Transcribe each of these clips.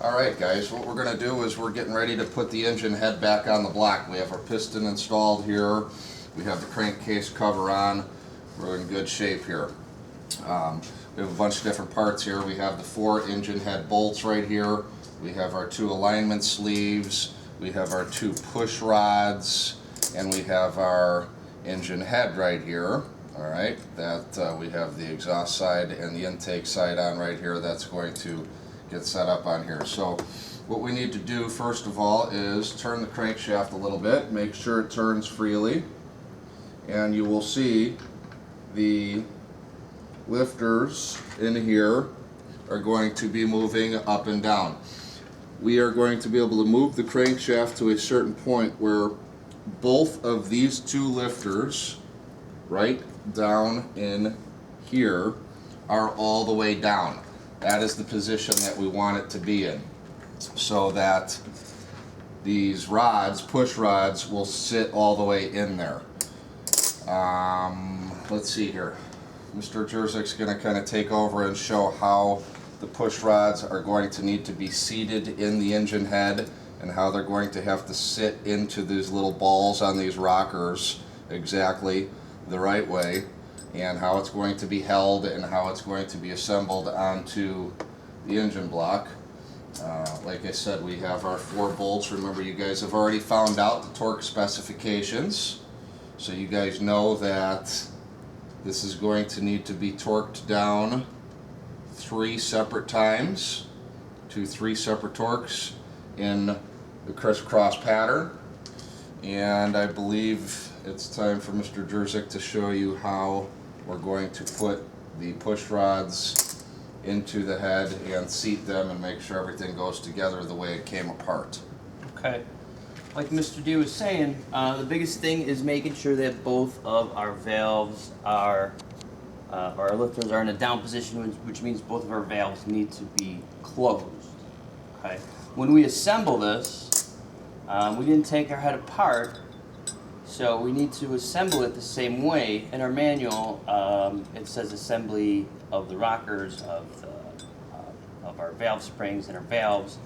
Alright guys, what we're going to do is we're getting ready to put the engine head back on the block. We have our piston installed here. We have the crankcase cover on. We're in good shape here. We have a bunch of different parts here. We have the 4 engine head bolts right here. We have our 2 alignment sleeves. We have our 2 push rods. And we have our engine head right here. Alright, that we have the exhaust side and the intake side on right here. That's going to get set up on here. So what we need to do first of all is turn the crankshaft a little bit, make sure it turns freely, and you will see the lifters in here are going to be moving up and down. We are going to be able to move the crankshaft to a certain point where both of these 2 lifters right down in here are all the way down. That is the position that we want it to be in, so that these rods, push rods, will sit all the way in there. Let's see here. Mr. Jerzik's going to kind of take over and show how the push rods are going to need to be seated in the engine head and how they're going to have to sit into these little balls on these rockers exactly the right way, and how it's going to be held and how it's going to be assembled onto the engine block. Like I said, we have our 4 bolts. Remember, you guys have already found out the torque specifications, so you guys know that this is going to need to be torqued down 3 separate times to 3 separate torques in the crisscross pattern. And I believe it's time for Mr. Jerzik to show you how we're going to put the push rods into the head and seat them and make sure everything goes together the way it came apart. Okay. Like Mr. D was saying, the biggest thing is making sure that both of our valves are, our lifters are in a down position, which means both of our valves need to be closed. Okay. When we assemble this, we didn't take our head apart, so we need to assemble it the same way. In our manual, it says assembly of the rockers, of our valve springs and our valves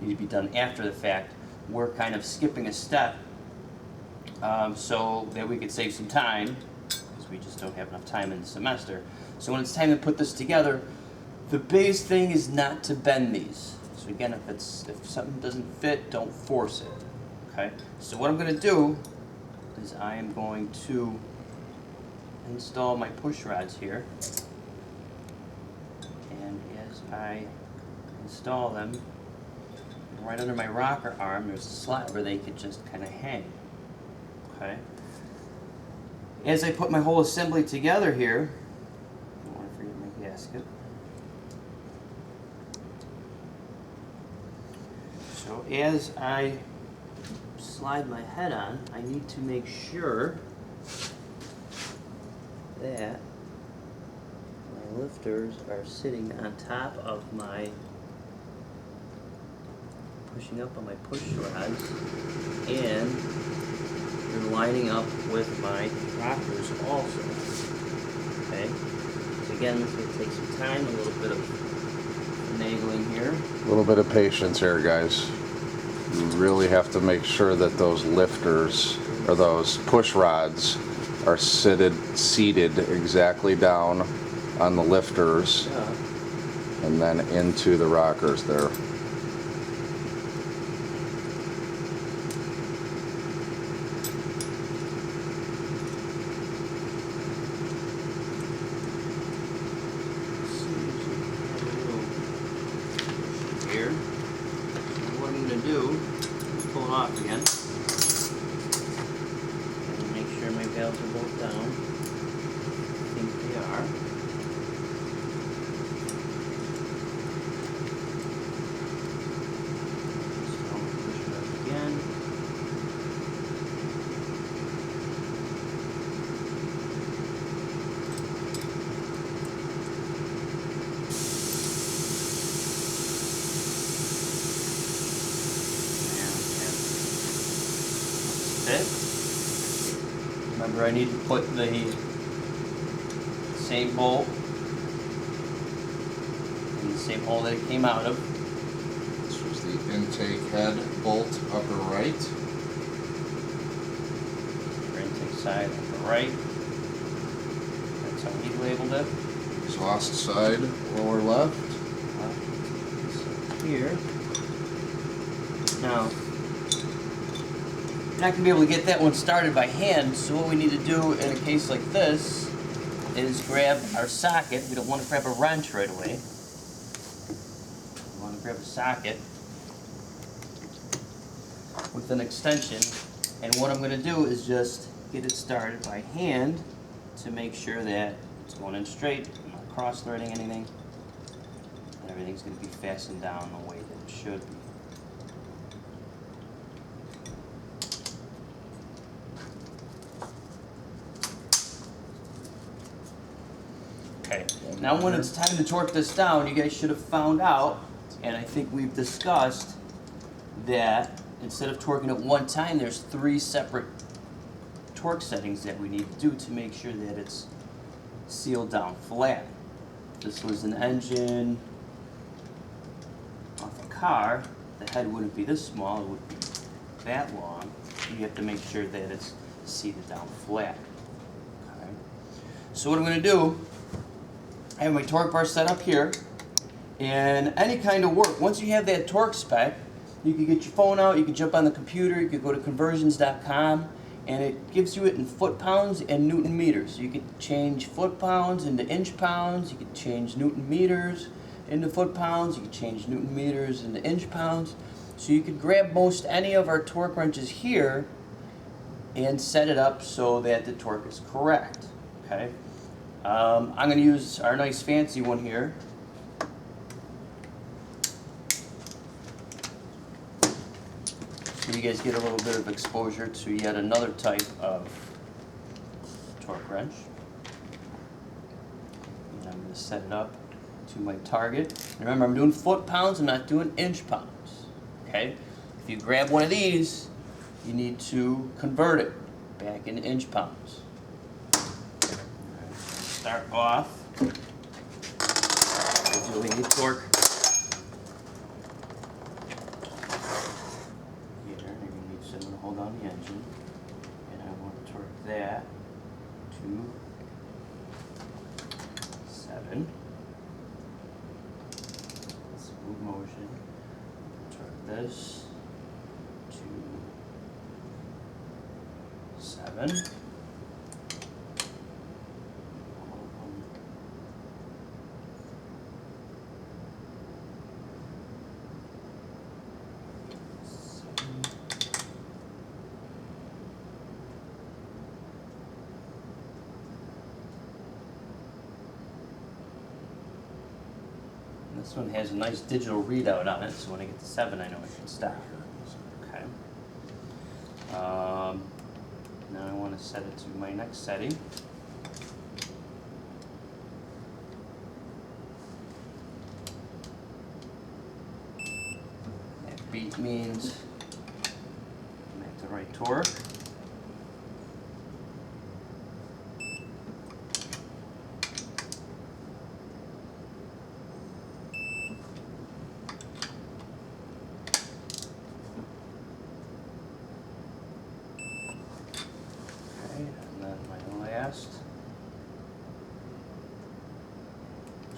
need to be done after the fact. We're kind of skipping a step so that we could save some time, because we just don't have enough time in the semester. So when it's time to put this together, the biggest thing is not to bend these. So again, if something doesn't fit, don't force it. Okay. So what I'm going to do is I am going to install my push rods here, and as I install them, right under my rocker arm there's a slot where they could just kind of hang. Okay. As I put my whole assembly together here, I don't want to forget my gasket. So as I slide my head on, I need to make sure that my lifters are sitting on top of my, pushing up on my push rods, and they're lining up with my rockers also. Okay, so again, it's going to take some time, a little bit of finagling here. A little bit of patience here, guys. You really have to make sure that those lifters, or those push rods, are seated exactly down on the lifters, and then into the rockers there. Here. What I'm going to do is pull it off again and make sure my valves are both down. I think they are. So I'm going to push it up again. Remember, I need to put the same bolt in the same hole that it came out of. head bolt upper right. Our intake side upper right. That's how he labeled it. Exhaust side lower left. So here. Now, you're not going to be able to get that one started by hand, so what we need to do in a case like this is grab our socket. We don't want to grab a wrench right away. We want to grab a socket with an extension, and what I'm going to do is just get it started by hand to make sure that it's going in straight, I'm not cross-threading anything, and everything's going to be fastened down the way that it should be. Okay, now when it's time to torque this down, you guys should have found out, and I think we've discussed, that instead of torquing it one time, there's 3 separate torque settings that we need to do to make sure that it's sealed down flat. If this was an engine off a car, the head wouldn't be this small, it would be that long. You have to make sure that it's seated down flat. Okay. So what I'm going to do, I have my torque bar set up here, and any kind of work, once you have that torque spec, you can get your phone out, you can jump on the computer, you can go to conversions.com, and it gives you it in foot-pounds and Newton meters. So you can change foot-pounds into inch-pounds, you can change Newton meters into foot-pounds, you can change Newton meters into inch-pounds. So you could grab most any of our torque wrenches here and set it up so that the torque is correct. Okay. I'm going to use our nice fancy one here. So you guys get a little bit of exposure to yet another type of torque wrench. And I'm going to set it up to my target. And remember, I'm doing foot-pounds, I'm not doing inch-pounds. Okay? If you grab one of these, you need to convert it back into inch-pounds. Start off with your lead torque. Here, you're going to need someone to hold on the engine. And I want to torque that to 7. Smooth motion. Torque this to 7. This one has a nice digital readout on it, so when I get to 7, I know I should stop. Okay. Now I want to set it to my next setting. That beat means I'm at the right torque. And then my last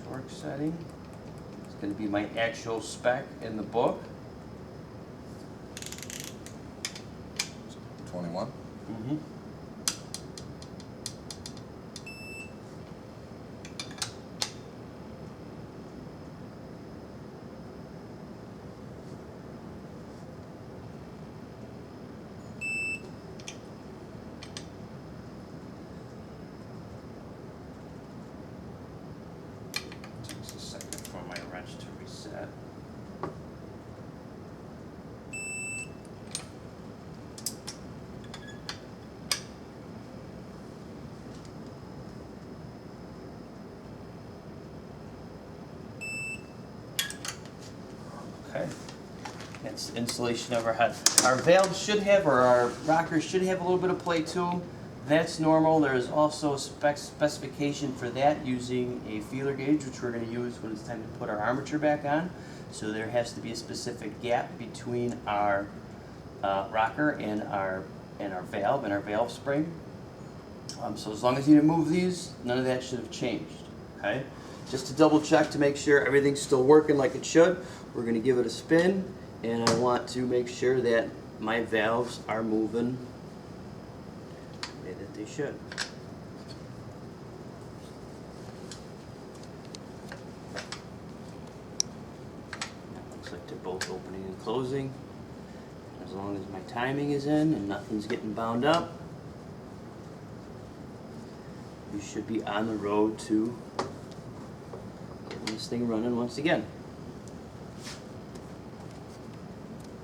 torque setting is going to be my actual spec in the book. 21. Mm-hmm. Takes a second for my wrench to reset. Okay, that's the installation of our head. Our valves should have, or our rockers should have a little bit of play to them. That's normal. There's also a specification for that using a feeler gauge, which we're going to use when it's time to put our armature back on. So there has to be a specific gap between our rocker and our valve and our valve spring. So as long as you didn't move these, none of that should have changed. Okay. Just to double check to make sure everything's still working like it should, we're going to give it a spin, and I want to make sure that my valves are moving the way that they should. Looks like they're both opening and closing. As long as my timing is in and nothing's getting bound up, you should be on the road to getting this thing running once again.